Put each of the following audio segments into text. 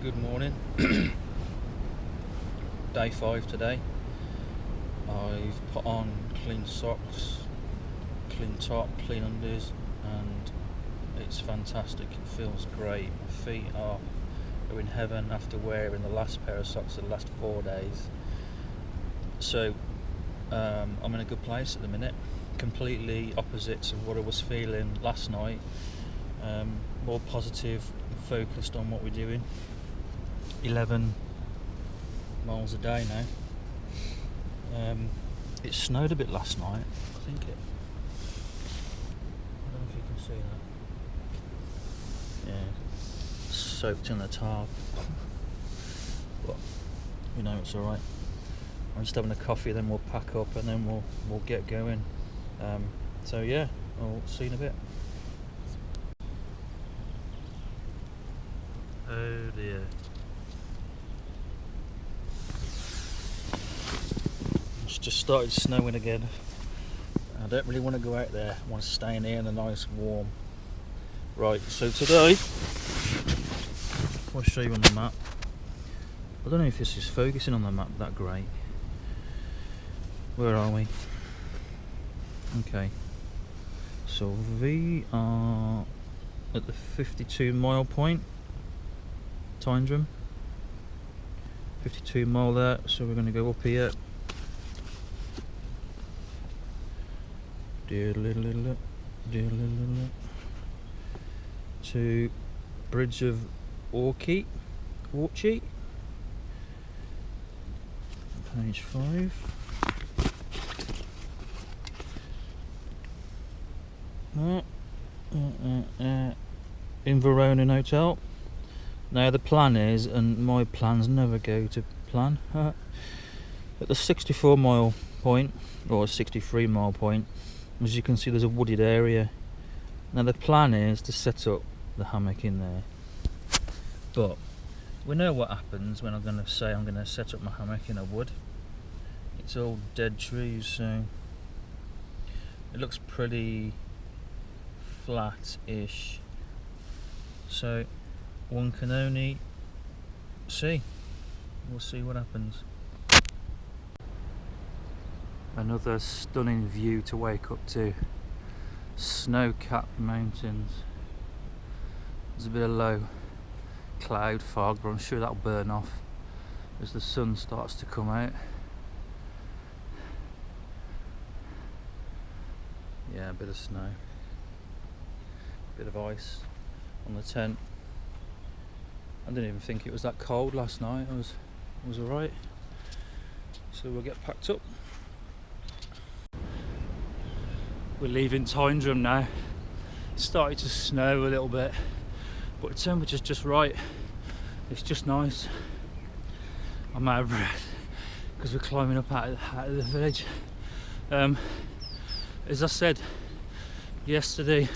Good morning. Day 5 today. I've put on clean socks, clean top, clean undies, and it's fantastic. It feels great. My feet are in heaven after wearing the last pair of socks the last 4 days. So I'm in a good place at the minute. Completely opposites of what I was feeling last night. More positive, focused on what we're doing. 11 miles a day now. It snowed a bit last night. I don't know if you can see that. Yeah, soaked in the tarp. But you know, it's alright. I'm just having a coffee, then we'll pack up and then we'll get going. So yeah, I'll see you in a bit. Oh dear. It's just started snowing again. I don't really want to go out there. I want to stay in here in a nice warm. Right, so today, if I show you on the map, I don't know if this is focusing on the map that great. Where are we? Okay, so we are at the 52 mile point. Tyndrum, 52 mile there, so we're going to go up here. To bridge of Orchy, page 5. In Verona Hotel. Now the plan is, and my plans never go to plan, at the 64 mile point, or 63 mile point, as you can see there's a wooded area. Now the plan is to set up the hammock in there, but we know what happens when I'm going to say I'm going to set up my hammock in a wood. It's all dead trees, so it looks pretty flat-ish, so one can only see. We'll see what happens. Another stunning view to wake up to. Snow-capped mountains. There's a bit of low cloud fog, but I'm sure that'll burn off as the sun starts to come out. Yeah, a bit of snow, a bit of ice on the tent. I didn't even think it was that cold last night. I was alright. So we'll get packed up. We're leaving Tyndrum now. It's started to snow a little bit, but the temperature's just right. It's just nice. I'm out of breath because we're climbing up out of the village. As I said yesterday,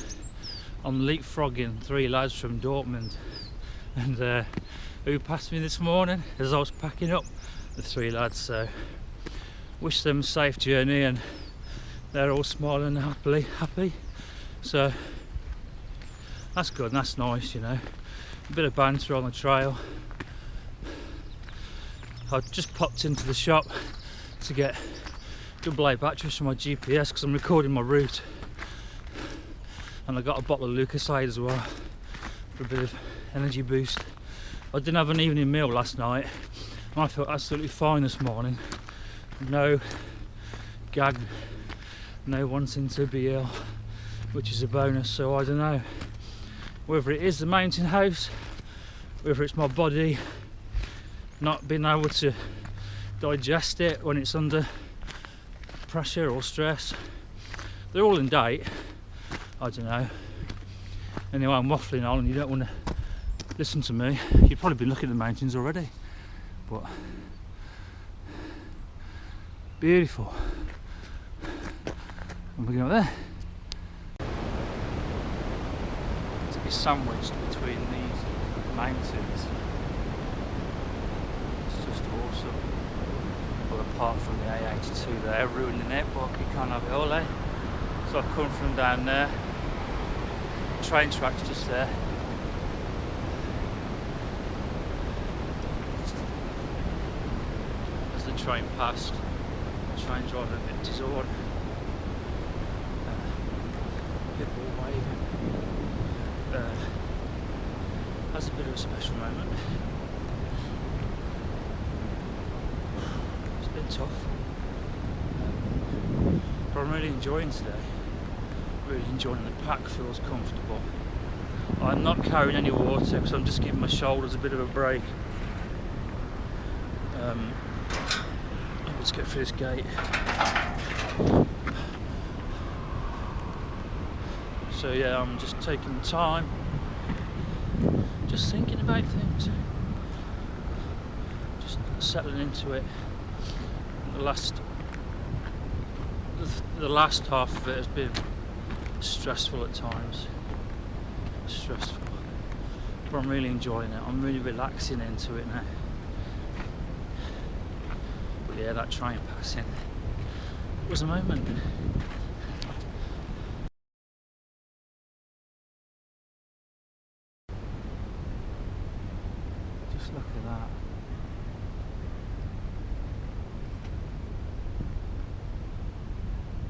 I'm leapfrogging 3 lads from Dortmund, and who passed me this morning as I was packing up, the 3 lads. So wish them a safe journey, and they're all smiling and happy. So that's good and that's nice, you know. A bit of banter on the trail. I just popped into the shop to get AA batteries for my GPS because I'm recording my route, and I got a bottle of Lucasade as well for a bit of energy boost. I didn't have an evening meal last night and I felt absolutely fine this morning. No gag, no wanting to be ill, which is a bonus. So I don't know whether it is the mountain house, whether it's my body not being able to digest it when it's under pressure or stress. They're all in date. I don't know. Anyway, I'm waffling on and you don't want to listen to me. You'd probably be looking at the mountains already, but beautiful. And we're going there to be sandwiched between these mountains. It's just awesome. Well, apart from the A82 there ruining it, but you can't have it all, eh? So I've come from down there. Train tracks just there. train passed. Train driver nipped his horn. People waving. That's a bit of a special moment. It's been tough, but I'm really enjoying today. Really enjoying the pack, feels comfortable. I'm not carrying any water because I'm just giving my shoulders a bit of a break. Let's get through this gate. So yeah, I'm just taking time, just thinking about things, just settling into it. The last half of it has been stressful at times, but I'm really enjoying it. I'm really relaxing into it now. But yeah, that train passing was a moment. Just look at that.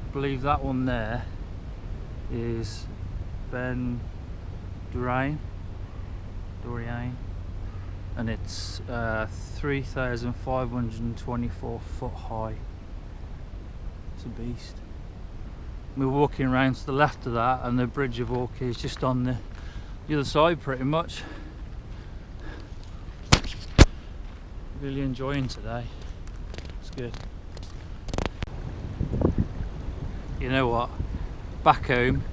I believe that one there is Ben Durian, and it's 3,524 foot high. It's a beast. We're walking around to the left of that, and the bridge of Orchy is just on the other side pretty much. Really enjoying today. It's good. You know what? Back home,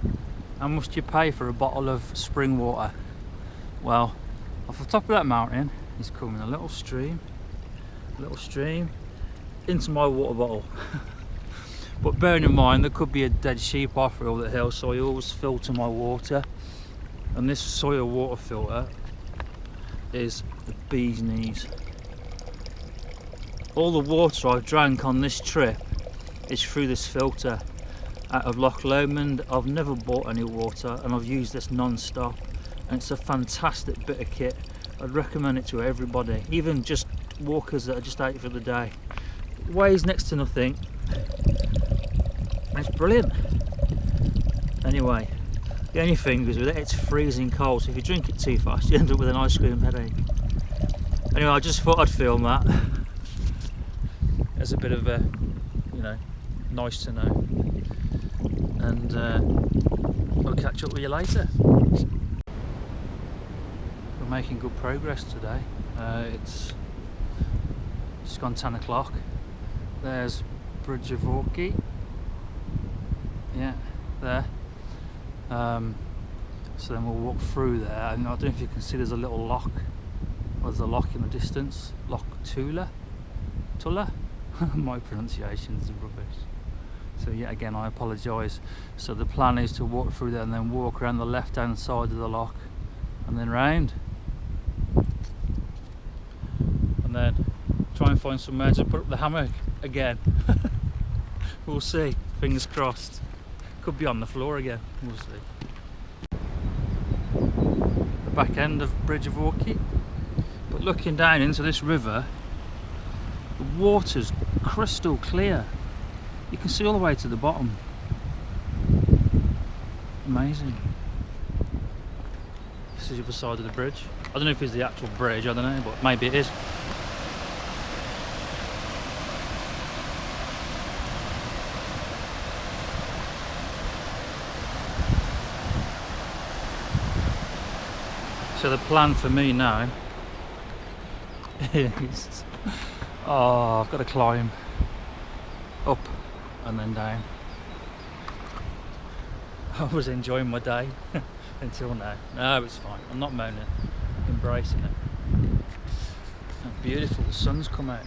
how much do you pay for a bottle of spring water? Well, off the top of that mountain is coming a little stream into my water bottle. But bearing in mind there could be a dead sheep off all the hill, so I always filter my water, and this soil water filter is the bee's knees. All the water I've drank on this trip is through this filter out of Loch Lomond. I've never bought any water, and I've used this non-stop, and it's a fantastic bit of kit. I'd recommend it to everybody, even just walkers that are just out for the day. It weighs next to nothing, and it's brilliant. Anyway, the only thing is with it, it's freezing cold, so if you drink it too fast you end up with an ice cream headache. Anyway, I just thought I'd film that as a bit of a, you know, nice to know. And I'll catch up with you later. We're making good progress today. It's just gone 10 o'clock. There's Bridge of Orchy. Yeah, there. So then we'll walk through there, and I don't know if you can see there's a little lock. Well, there's a lock in the distance. Loch Tulla. My pronunciation is rubbish. So yet again, I apologise. So the plan is to walk through there and then walk around the left hand side of the loch and then round, and then try and find somewhere to put up the hammock again. We'll see, fingers crossed. Could be on the floor again, we'll see. The back end of Bridge of Orchy, but looking down into this river, the water's crystal clear. You can see all the way to the bottom. Amazing. This is the other side of the bridge. I don't know if it's the actual bridge, I don't know, but maybe it is. So the plan for me now is, I've got to climb up and then down. I was enjoying my day until now. No, it's fine. I'm not moaning. I'm embracing it. How beautiful the sun's come out.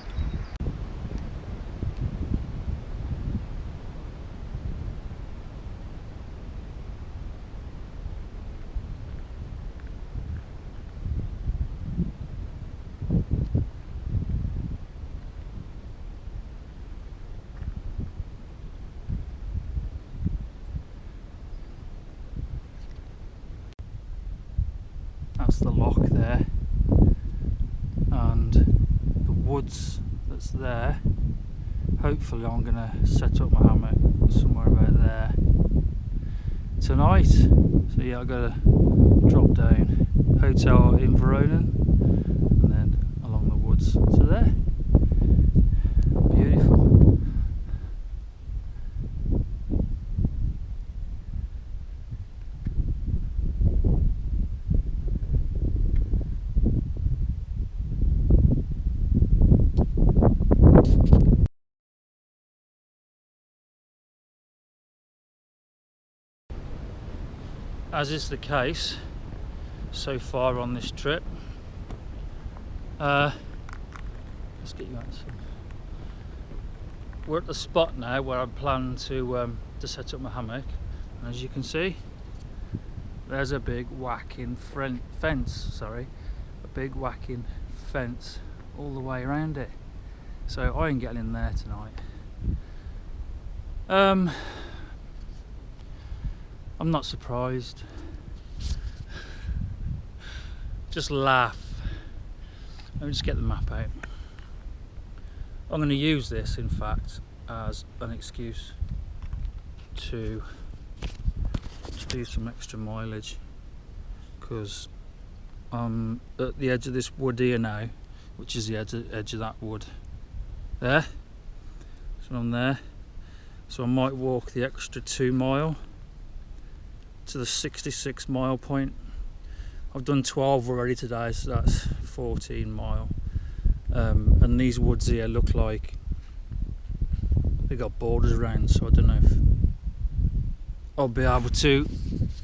That's the loch there, and the woods that's there hopefully I'm going to set up my hammock somewhere about there tonight. So yeah, I've got to drop down, hotel in Verona, and then along the woods to there. Beautiful. As is the case so far on this trip, let's get you out some. We're at the spot now where I plan to set up my hammock, and as you can see, there's a big whacking fence. A big whacking fence all the way around it. So I ain't getting in there tonight. I'm not surprised. Just laugh. Let me just get the map out. I'm going to use this, in fact, as an excuse to do some extra mileage, because I'm at the edge of this wood here now, which is the edge of that wood there. So I'm there. So I might walk the extra 2 mile to the 66 mile point. I've done 12 already today, so that's 14 mile. And these woods here look like they got borders around, so I don't know if I'll be able to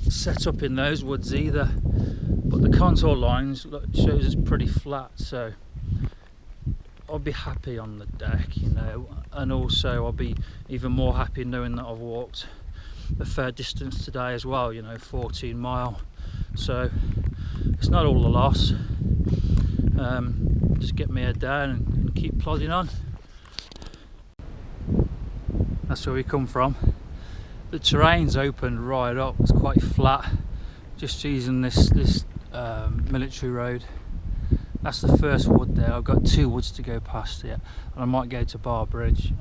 set up in those woods either. But the contour lines shows it's pretty flat, so I'll be happy on the deck, you know, and also I'll be even more happy knowing that I've walked a fair distance today as well, you know, 14 mile, so it's not all a loss. Just get my head down and keep plodding on. That's where we come from. The terrain's opened right up, it's quite flat, just using this military road. That's the first wood there. I've got 2 woods to go past yet, and I might go to Bar Bridge,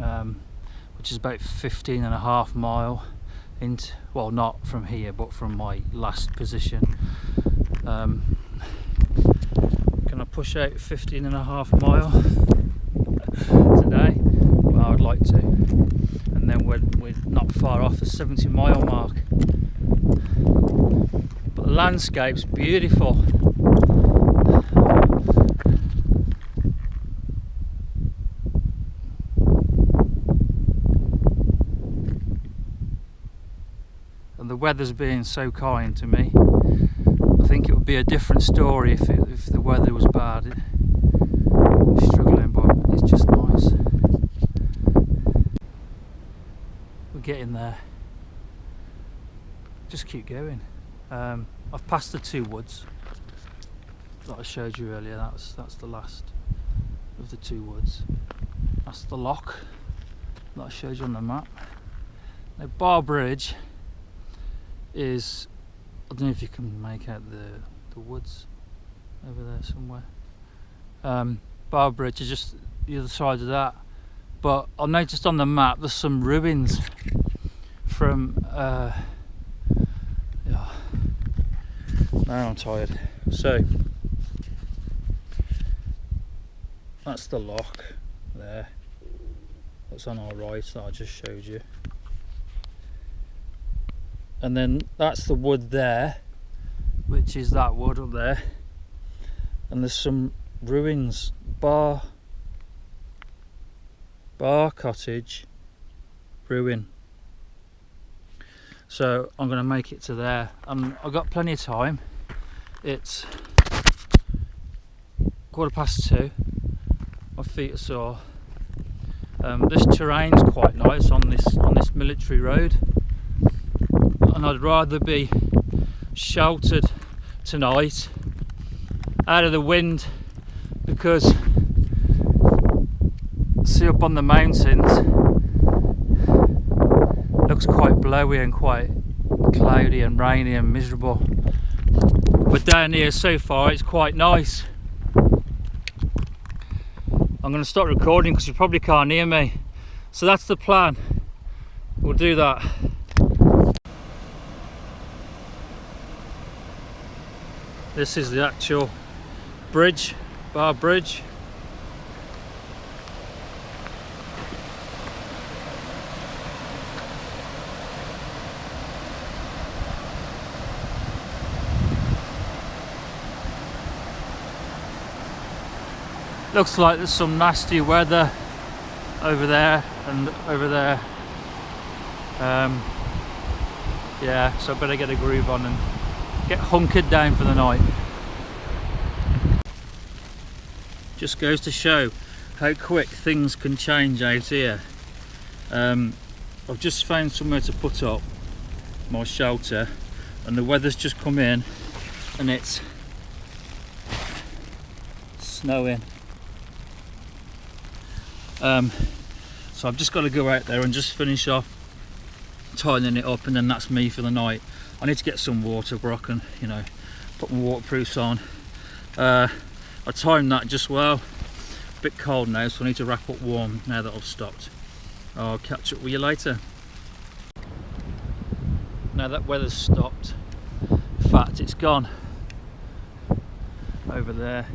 which is about 15.5 mile into, well, not from here but from my last position. Can I push out 15.5 mile today? Well, I'd like to, and then we're not far off the 70 mile mark. But the landscape's beautiful. And the weather's being so kind to me. I think it would be a different story if the weather was bad. I'm struggling, but it's just nice. We're getting there. Just keep going. I've passed the 2 woods that I showed you earlier. That's the last of the 2 woods. That's the lock that I showed you on the map. Now Bar Bridge is, I don't know if you can make out the woods over there somewhere. Bar Bridge is just the other side of that, but I noticed on the map there's some ruins from yeah. Now I'm tired. So that's the lock there, that's on our right that I just showed you. And then that's the wood there, which is that wood up there, and there's some ruins. Bar Cottage ruin. So I'm going to make it to there, and I've got plenty of time. It's 2:15. My feet are sore. This terrain's quite nice on this military road, and I'd rather be sheltered tonight out of the wind, because see up on the mountains looks quite blowy and quite cloudy and rainy and miserable, but down here so far it's quite nice. I'm going to stop recording because you probably can't hear me, So that's the plan. We'll do that. This is the actual bridge, bar bridge. Looks like there's some nasty weather over there and over there. Yeah, so I better get a groove on and get hunkered down for the night. Just goes to show how quick things can change out here. I've just found somewhere to put up my shelter and the weather's just come in and it's snowing. So I've just got to go out there and just finish off tidying it up, and then that's me for the night. I need to get some water where I can, you know, put my waterproofs on. I timed that just well. A bit cold now, so I need to wrap up warm now that I've stopped. I'll catch up with you later. Now that weather's stopped, in fact it's gone over there.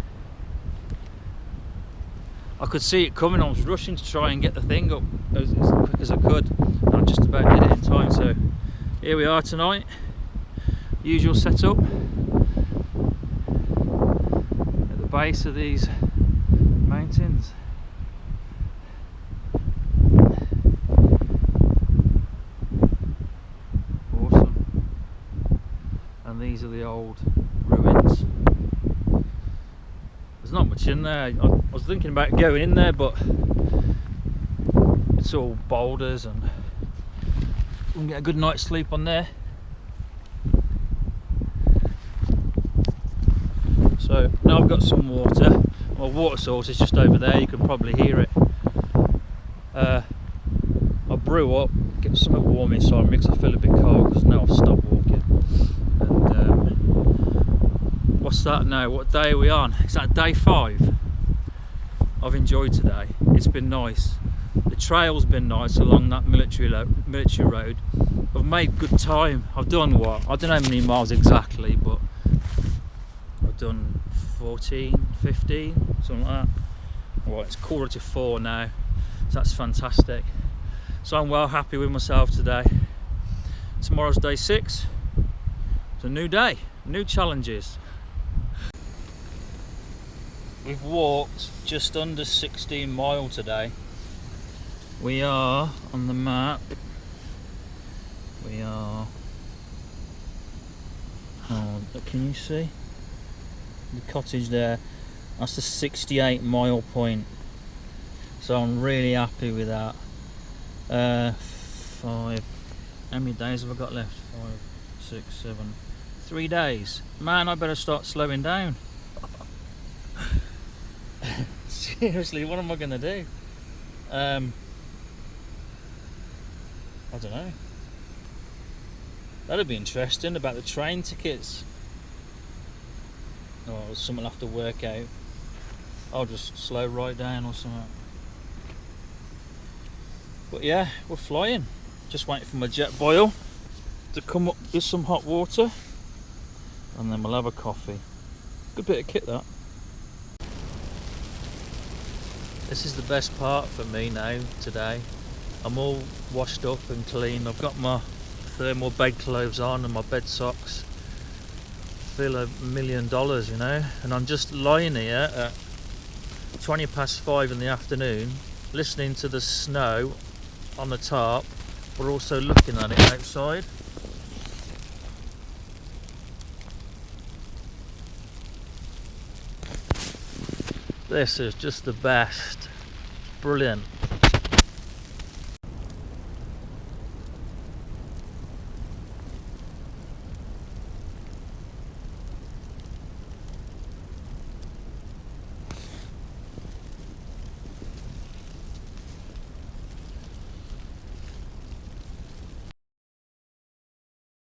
I could see it coming. I was rushing to try and get the thing up as quick as I could, and I just about did it in time. So here we are tonight, usual setup at the base of these mountains. Awesome. And these are the old ruins. There's not much in there. I was thinking about going in there, but it's all boulders and we can get a good night's sleep on there. So now I've got some water. My water source is just over there, you can probably hear it. I brew up, get something warm inside me because I feel a bit cold because now I've stopped walking. And what's that now? What day are we on? Is that day 5? I've enjoyed today. It's been nice. The trail's been nice along that military road. I've made good time. I've done what? I don't know how many miles exactly, but I've done 14, 15, something like that. Well, it's 3:45 now, so that's fantastic. So I'm well happy with myself today. Tomorrow's day 6. It's a new day, new challenges. We've walked just under 16 miles today. We are on the map. We are. Oh, can you see the cottage there? That's the 68-mile point. So I'm really happy with that. 5. How many days have I got left? 5, 6, 7. 3 days. Man, I better start slowing down. Seriously, what am I going to do? I don't know. That'd be interesting about the train tickets. Oh, something I'll have to work out. I'll just slow right down or something. But yeah, we're flying. Just waiting for my jet boil to come up with some hot water, and then we'll have a coffee. Good bit of kit that. This is the best part for me now today. I'm all washed up and clean. I've got my thermal bedclothes on and my bed socks. Feel $1 million, you know. And I'm just lying here at 5:20 in the afternoon, listening to the snow on the tarp. We're also looking at it outside. This is just the best. Brilliant.